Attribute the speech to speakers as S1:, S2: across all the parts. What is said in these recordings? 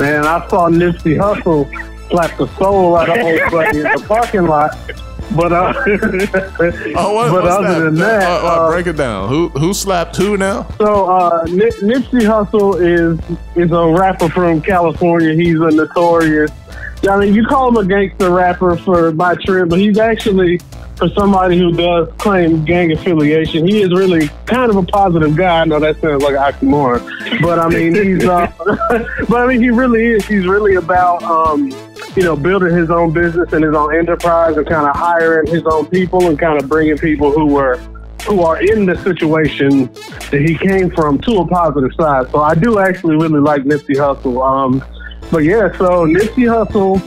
S1: Man, I saw Nipsey Hussle slap the soul out of old buddy in the parking lot. But other than that,
S2: break it down. Who slapped who now?
S1: So Nipsey Hussle is a rapper from California. He's a notorious. I mean, you call him a gangster rapper by trend, but he's actually, for somebody who does claim gang affiliation, he is really kind of a positive guy. I know that sounds like an oxymoron, but I mean, he really is. He's really about, building his own business and his own enterprise and kind of hiring his own people and kind of bringing people who are in the situation that he came from to a positive side. So I do actually really like Nipsey Hussle. But yeah, so Nipsey Hussle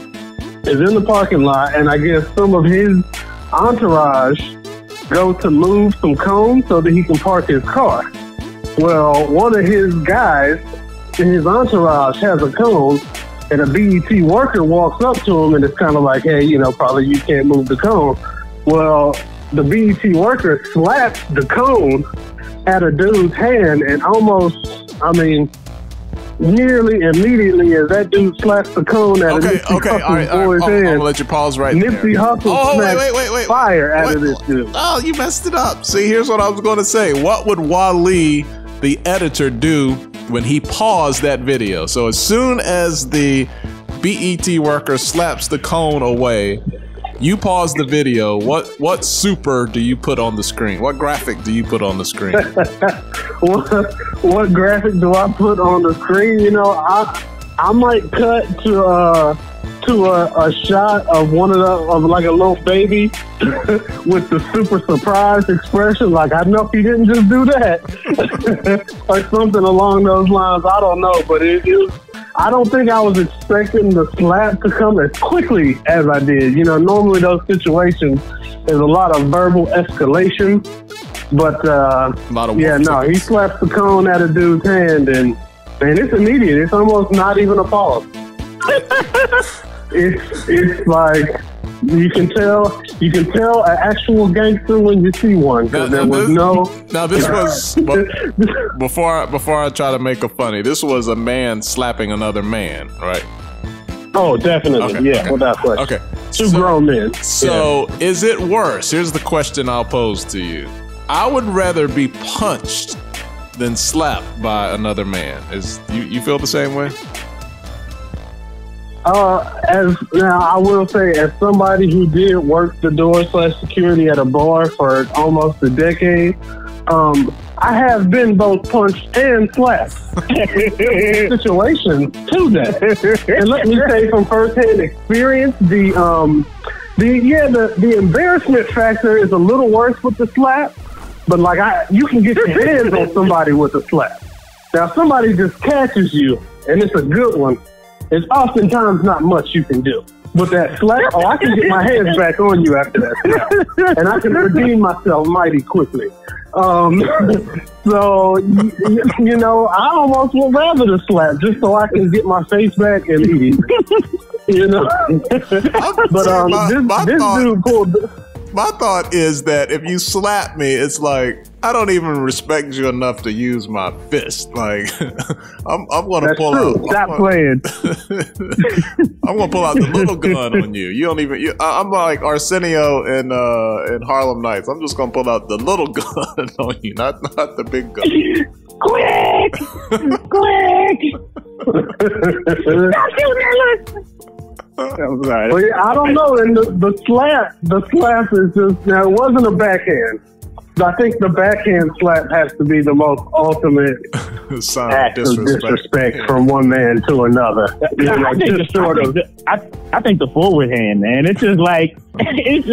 S1: is in the parking lot, and I guess some of his entourage go to move some cones so that he can park his car. Well, one of his guys in his entourage has a cone, and a BET worker walks up to him and it's kind of like, hey, probably you can't move the cone. Well, the BET worker slaps the cone at a dude's hand, and nearly immediately as that dude slaps the cone at Nipsey Hussle's boy's hand,
S2: I'm gonna let you pause right
S1: Nipsey
S2: there.
S1: Hussle wait. Fire out of this dude.
S2: Oh, you messed it up. See, here's what I was going to say. What would Wally, the editor, do when he paused that video? So as soon as the BET worker slaps the cone away, you pause the video. What super do you put on the screen? What graphic do you put on the screen?
S1: what graphic do I put on the screen? I might cut to a shot of like a little baby with the super surprised expression, like, I know he didn't just do that, or something along those lines. I don't know, but I don't think I was expecting the slap to come as quickly as I did. Normally those situations, there's a lot of verbal escalation, but he slaps the cone at a dude's hand, and it's immediate. It's almost not even a pause. It's like you can tell an actual gangster when you see one. Now
S2: this was before I try to make a funny. This was a man slapping another man, right?
S1: Oh, definitely.
S2: Okay,
S1: yeah, without question.
S2: Okay,
S1: two grown men.
S2: So is it worse? Here's the question I'll pose to you. I would rather be punched than slapped by another man. You feel the same way? I will say, as somebody who did work the door/security at a bar for almost a decade, I have been both punched and slapped in situations to that. And let me say from firsthand experience, the embarrassment factor is a little worse with the slap, but you can get your hands on somebody with a slap. Now, if somebody just catches you and it's a good one, there's oftentimes not much you can do. With that slap, I can get my hands back on you after that slap. And I can redeem myself mighty quickly. So, I almost would rather the slap just so I can get my face back and eat. But this dude pulled... My thought is that if you slap me, it's like, I don't even respect you enough to use my fist. Like, I'm going to pull out.
S1: Stop playing.
S2: I'm going to pull out the little gun on you. You don't even. I'm like Arsenio in Harlem Nights. I'm just going to pull out the little gun on you, not the big gun.
S1: Quick! Stop shooting that. Right. Well, I don't know. And the slap is just, now it wasn't a backhand. I think the backhand slap has to be the most ultimate act of disrespect from one man to another.
S3: I think the forward hand, man. It's just like
S2: it's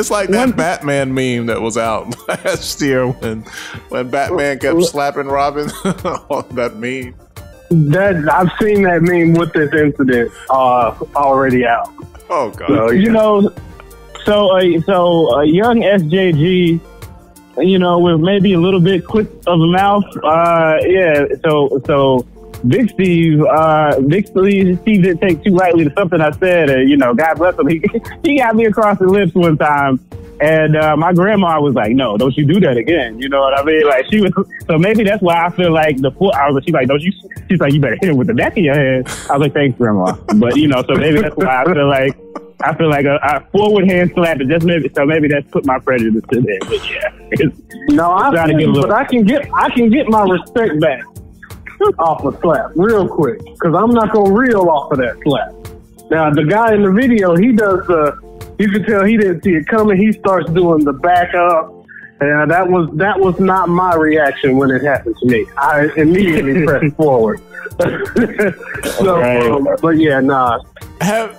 S2: like that Batman meme that was out last year when Batman kept slapping Robin on that meme.
S1: I've seen that meme with this incident already out.
S2: Oh God!
S1: So,
S3: So a young SJG, with maybe a little bit quick of a mouth. So Big Steve didn't take too lightly to something I said. God bless him. He got me across the lips one time. And my grandma was like, "No, don't you do that again." You know what I mean? Like she was. So maybe that's why I feel like she's like, "Don't you?" She's like, "You better hit him with the back of your head." I was like, "Thanks, grandma." But so maybe that's why I feel like a forward hand slap is just maybe that's put my prejudice to there. But yeah,
S2: no, I can get my respect back off a slap real quick because I'm not gonna reel off of that slap. Now the guy in the video, he does you can tell he didn't see it coming. He starts doing the back up, and that was not my reaction when it happened to me. I immediately pressed forward. But yeah, nah.
S1: None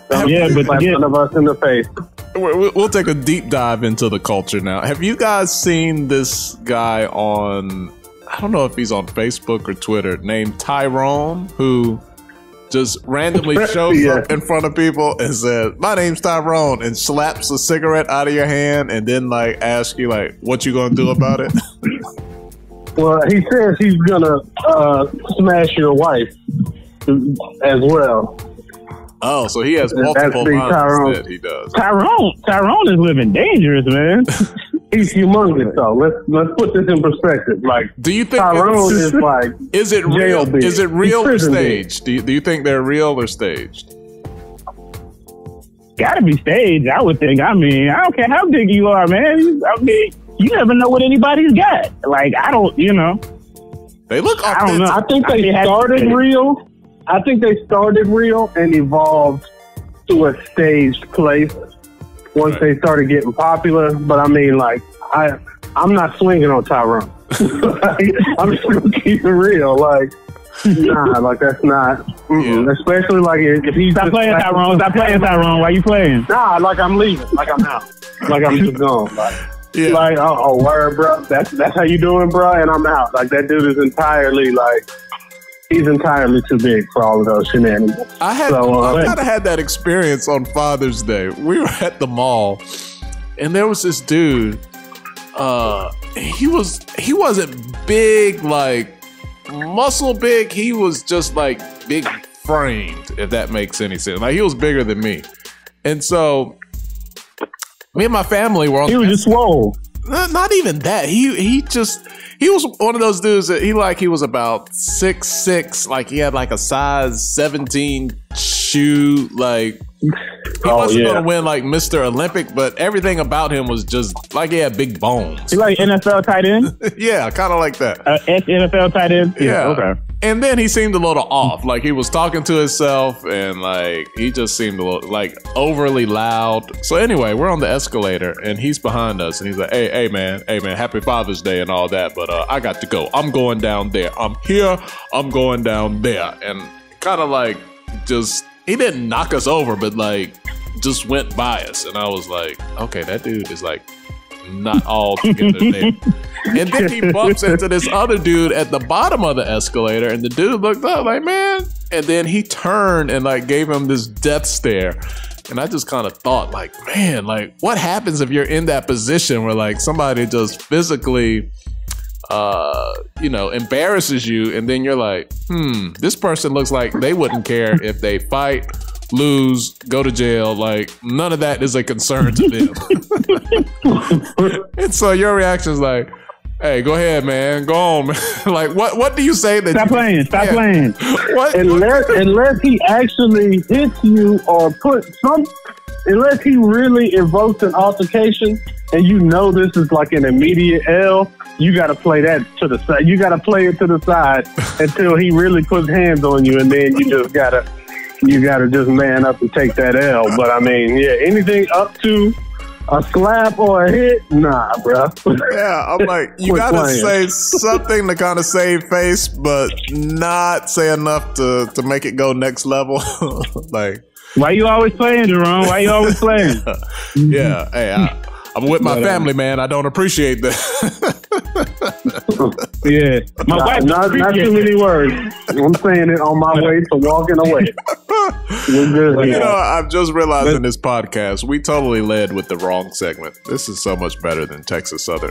S2: of us in the face.
S1: We'll take a deep dive into the culture now. Have you guys seen this guy on, I don't know if he's on Facebook or Twitter, named Tyrone, who just randomly shows up in front of people and says, "My name's Tyrone," and slaps a cigarette out of your hand and then asks you what you gonna do about it?
S2: Well, he says he's gonna smash your wife as well.
S1: Oh, so he has multiple lines that he does.
S3: Tyrone is living dangerous, man.
S2: He's humongous, though. Let's put this in perspective.
S1: Do you think
S2: Tyrone
S1: is it real? Is it real or staged? Do you think they're real or staged?
S3: Gotta be staged, I would think. I mean, I don't care how big you are, man. I mean, you never know what anybody's got. I don't,
S1: They look authentic.
S3: I don't know.
S2: I think they started real. I think they started real and evolved to a staged place once they started getting popular. But I mean, I'm not swinging on Tyrone. I'm just gonna keep it real. Nah, that's not. Especially if he's
S3: stop playing Tyrone. Stop playing Tyrone. Why you playing?
S2: Nah, I'm leaving. I'm out. I'm just gone. Oh, word, bro. That's how you doing, bro? And I'm out. That dude is entirely he's entirely too big for all of those shenanigans.
S1: I kind of had that experience on Father's Day. We were at the mall, and there was this dude. He wasn't big, muscle big. He was just big framed, if that makes any sense. He was bigger than me, and so me and my family were on.
S3: He was just swole.
S1: Not even that. He was one of those dudes that he was about 6'6", he had a size 17 shoe, he wasn't gonna win Mr. Olympic, but everything about him was just he had big bones.
S3: He NFL tight end?
S1: Yeah, kind of like that.
S3: NFL tight end?
S1: Yeah.
S3: Okay.
S1: And then he seemed a little off. He was talking to himself and he just seemed a little overly loud. So anyway, we're on the escalator and he's behind us and he's like, hey man, happy Father's Day and all that. But I got to go. I'm going down there. I'm here. I'm going down there. And kind of he didn't knock us over, but just went by us. And I was like, okay, that dude is not all together there. And then he bumps into this other dude at the bottom of the escalator, and the dude looked up man. And then he turned and gave him this death stare. And I just kind of thought man, what happens if you're in that position where somebody just physically embarrasses you, and then you're this person looks like they wouldn't care if they fight, lose, go to jail. None of that is a concern to them. And so your reaction is hey, go ahead, man. Go on, man. What do you say that?
S3: Stop playing.
S1: What?
S2: Unless he actually hits you or unless he really evokes an altercation and this is an immediate L, you got to play that to the side. You got to play it to the side until he really puts hands on you, and then you just got to just man up and take that L. But I mean, anything up to a slap or a hit, nah, bro.
S1: Yeah, I'm you gotta say something to kind of save face, but not say enough to make it go next level.
S3: Why you always playing, Jerome? Why you always playing?
S1: Yeah, hey, I'm with my family, man. I don't appreciate that.
S3: Yeah, my wife.
S2: Not too many words. I'm saying it on my way to walking away. We're good.
S1: I'm just realizing this podcast, we totally led with the wrong segment. This is so much better than Texas Southern.